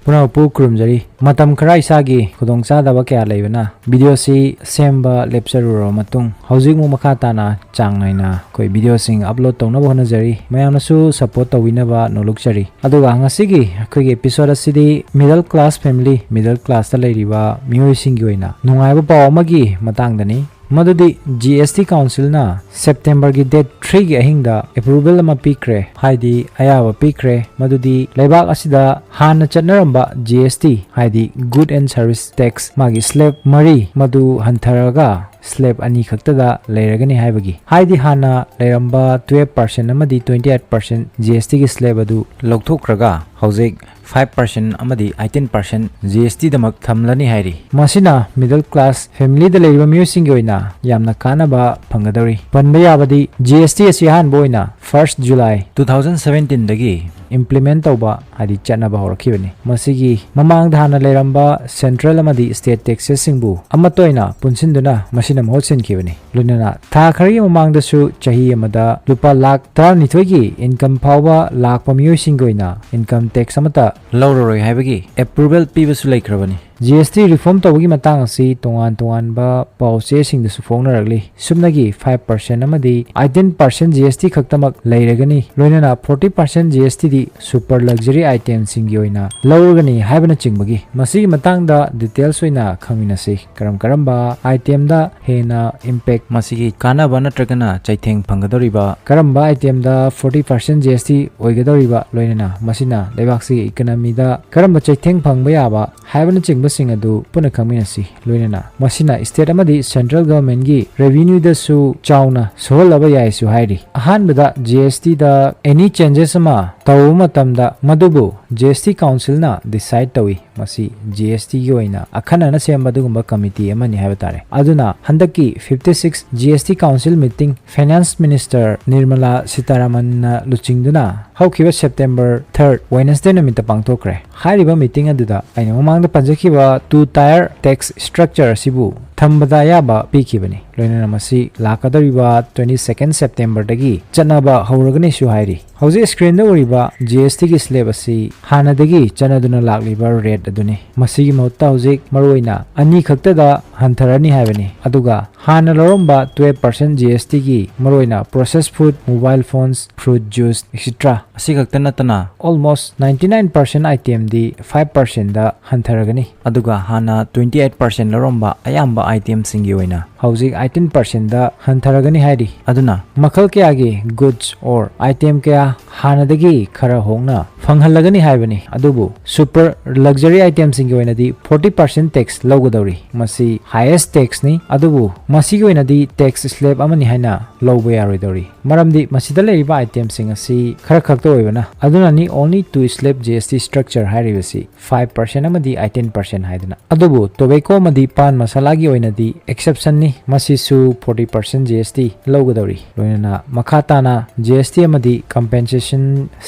पुनः पू खुरुमजरी मतम खरा इसागी खुदोंचादबा कया लेबना वीडियो सी सेम्बा लेप्चरुरो मतुंग हौजिक मु मखा ताना चांगनाइना कोई वीडियो सिंग अपलोड तौनबा होनजरी मयामनसु सपोर्ट तौविनबा नोलुकचरी अदुगा ngасigi अखोइगे एपिसोड असिदी middle class family middle class ता लेरिबा मियोइसिंगी ओइना नुंगाइबा पाव अमगी मतंगदनी मदुदी GST काउंसिल ना सेप्टेम्बर की डेट 3 की अहिंगदा अप्रूवल अमा पीख्रे हाइदी अयाबा पीख्रे मदुदी लेबाक असिदा हाना चनरंबा GST हाइदी गुड एंड सर्विस टैक्स मागी स्लैब मरी मदु हंथरगा स्लैब अनी खक्तदा लेरगनी हाइबगी हाइदी हाना लेरंबा 12% अमदी 28% GST की स्लैब अदु लौथोख्रगा हौजिक 5% अमदी 18% GST दमक थमलनी हाइरी मसिना मिडल क्लास फैमिली द लेरिबा म्यूसिंग ओइना यामना कानाबा फंगदौरी पनबा याबदी GST असि हानबो ओइना 1 जुलाई 2017 दगी implement tauba hadi chanaba horkhibani masigi mamang dhana leramba central amadi state taxes singbu amatoina punsinduna masinam holsen kibani lunana Toukhre mamang dasu chahi amada lupa lakh 12 gi income phawba lakh pamyo singoina income tax amata lawroi haibagi approval pibasu laikhrabani GST reform tawagi matang asi tongan ba pause sing dasu fongnaragli sumnagi 5% amadi 18% GST khaktamak leiragani loinana 40% GST di super luxury item singi oina lawragani haibana chingbagi masigi matang da details oina khaminasi karam ba item da hena impact masigi kana bana tragana chaitheng phangadoriba karamba item da 40% GST oigadoriba loinana masina lebaksi economy da karamba chaitheng phangba yaba haibana chingba sing adu puna khaminasi loinana masina state amadi central government gi revenue da su chauna soholaba yaisu hairi ahanbada GST da any changes ama tawu matamda madubu GST council na decide tawi masi GST gi oina akhana na sem madugumba committee amani habatare aduna handaki 56 GST council meeting finance minister Nirmala Sitharaman na luchingduna haukiba September 3rd Wednesday namita pangthokre hairiba meeting aduda aina mamangda panjakhiba two tier tax structure sibu thambada yaba pikibani loinana masi lakadariba 22nd September dagi chanaba hauragani su hairi hauji screen da uriba GST ki slab asi hanadagi chanaduna lakliba rate aduni masigi mauta hauji maroina ani khakta da hantharani haibani aduga hana loromba 12% GST ki maroina processed food mobile phones fruit juice etc asi khakta natana almost 99% item di 5% da hantharagani aduga hana 28% loromba ayamba item singi oina hauji 18% da hantharagani hairi aduna makhal kya gi goods or item kya hanadagi khara hongna phanghalagani haibani adubu super luxury items singi oina di 40% tax logodori masi highest tax ni adubu masi gi oina di tax slab amani haina lobo yaroidori maramdi masida leriba item sing asi khara khakto oibana aduna ni only two slab GST structure hairibasi 5% amadi 18% haidana adubu tobacco madi pan masala gi oina di exception ni masisu 40% GST logodori loinana makhatana GST amadi compensation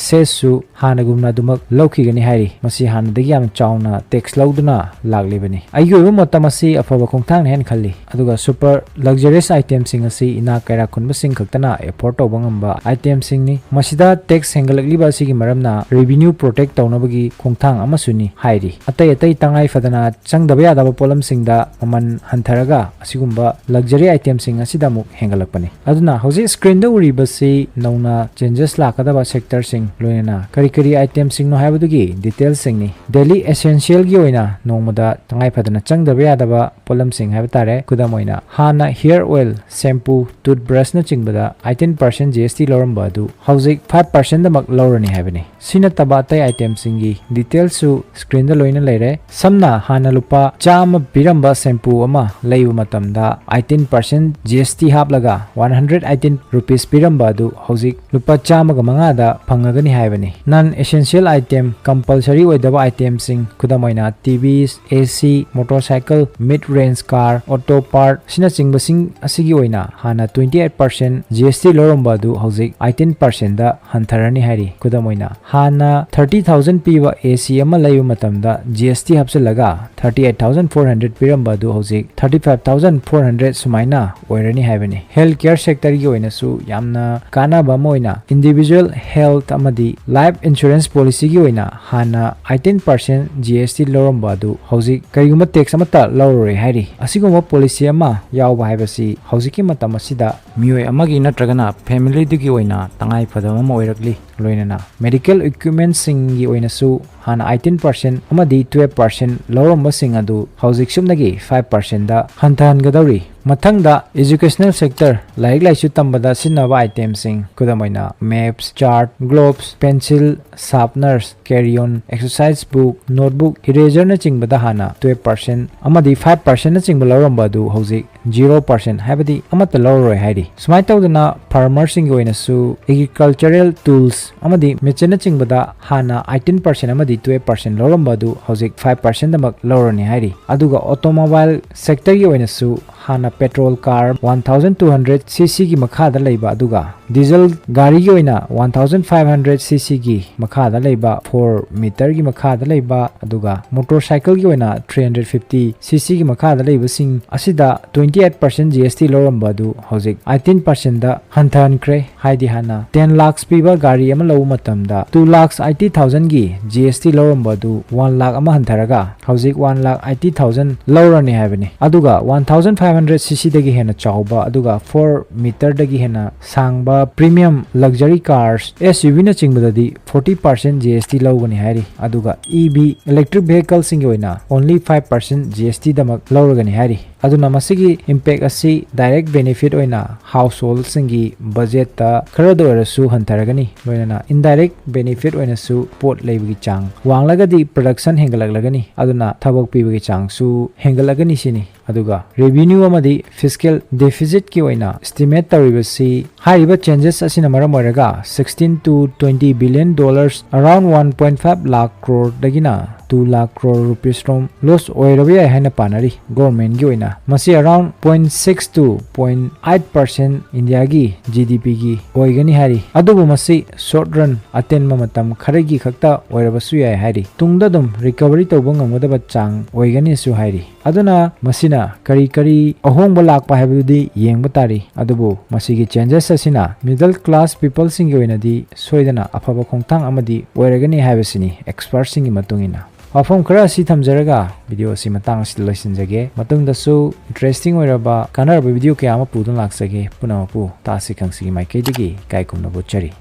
sesu hanagumna dumak lokhigani hairi masi hanadagi yam chauna tax loduna laglibani ayoiba motamasi afaba khongthang hen khalli aduga super luxurious items sing asi ina kaira khunba sing khaktana effort obangamba items sing ni masida tax hengalakliba sigi maramna revenue protect taunabagi khongthang amasuni hairi atai tangai fadana changdaba yadaba polam singda maman hantharaga asigumba luxury items sing asida muk hengalakpani aduna hoji screen da uribasi nauna changes lakadaba sector sing loina kari items sing no habadugi details sing ni daily essential gi oina nongmada tangai fadana changdaba yadaba polam sing habatare kudamoina hana hair oil shampoo toothbrush na chingbada 18% GST loramba du hoji 5% da mak lorani habani sina tabata items sing gi details su screen da loina leire samna hana lupa chama biramba shampoo ama leibu matamda 18% GST haplaga 118 rupees piramba du hojik lupa chama ga manga da phangagani haibani non essential item compulsory oidaba item sing kudamoina TVs AC motorcycle mid range car auto part sina chingba sing asigi oina hana 28% GST loromba du hojik 18% da hantharani hairi kudamoina hana 30000 piba AC ama layu matamda GST hapsalaga 38400 piramba du hojik 35400 suma सुमाइना ओइरनी हाइबनी health care sector की ओइनासु यामना कानाबा मोइना individual health अमदी life insurance policy की ओइना हाना 18% GST लौरंबा दु हौजिक करिगुम टैक्स अमता लौररे हाइरि असिगुम पॉलिसी अमा यावबा हाइबसी हौजिकी मतम असिदा मियोय अमगी नत्रगना फैमिली दुगी ओइना तंगाई फदम अम ओइरकली लोइनना मेडिकल इक्विपमेंट सिंगी ओइनासु हाना 18% अमदी 12% लौरंबा सिंग अदु हौजिक सुमनगी 5% दा हंथहनगदौरी मथंगदा एजुकेशनल सेक्टर लाइक लाइसु तंबदा सिनबा आइटम सिंग कुदमैना maps chart globes pencil sharpeners carry on exercise book notebook eraser न चिंगबदा हाना 12% अमदी 5% न चिंगब लौरंबा दु हौजिक 0% हाइबदी अमत लौरोय हाइरि सुमाइ तौदना फार्मर सिंग ओइनासु एग्रीकल्चरल टूल्स अमदी मेचिन न चिंगबदा हाना 18% अमदी 12% लौरंबा दु हौजिक 5% दमक लौरनी हाइरि अदुगा ऑटोमोबाइल सेक्टर की ओइनासु हाना पेट्रोल कार 1200 cc की मखादा लैबा अदुगा डीजल गाड़ी की ओइना 1500 cc की मखादा लैबा 4 मीटर की मखादा लैबा अदुगा मोटरसाइकिल की ओइना 350 cc की मखादा लैबा सिंग असिदा 28% GST लौरंबा दु हौजिक 18% दा हंथनख्रे हाइदि हाना 10 लाख पीबा गाड़ी अमा लौ मतमदा 2,80,000 की GST लौरंबा दु 1 लाख अमा हंथरगा हौजिक 1,80,000 लौरनी हाइबनी अदुगा 1500 cc दगी हेना चाउबा अदुगा 4 मीटर दगी हेना सांगबा प्रीमियम लग्जरी कार्स SUV न चिंगबददी 40% GST लौगनी हाइरि अदुगा EV इलेक्ट्रिक व्हीकल सिंग ओइना ओनली 5% GST दमक लौरगनी हाइरि अदुना मसिगी इंपैक्ट असि डायरेक्ट बेनिफिट ओइना हाउस होल्ड सिंगी बजेट ता खरद ओरसु हंथरगनी लोइना इनडायरेक्ट बेनिफिट ओइनासु पोट लेबगी चांग वांगलगदी प्रोडक्शन हेंगलगलगनी अदुना थबक पीबगी चांगसु हेंगलगनी सिनी अदुगा रेवेन्यू अमदी फिस्कल डेफिसिट की ओइना एस्टिमेट तरिबसी हाइबा चेंजेस असिना मरम ओरगा 16 to 20 billion dollars around 1.5 lakh crore दगिना 2 lakh crore rupees from loss oirabia haina panari government gi oina masi around 0.6 to 0.8% india gi GDP gi oigani hari adubu masi short run aten matam kharagi khakta oirabasu yai hari tungda dum recovery tawbang ngamodaba chang oigani su hari aduna masina kari ahongba lakpa habudi yengba tari adubu masigi changes asina middle class people sing gi oina di soidana afaba khongthang amadi oiragani habasini expert sing gi matungina वाफम खरा असि थमजरगा video असि मतंग असि लइसिनजगे मतंग दसु interesting ओइरबा कानरबा video के आमा पुदन लाक्सगे पुनमपु तासि खंगसि माइकेदगी काइकुमना बोचरी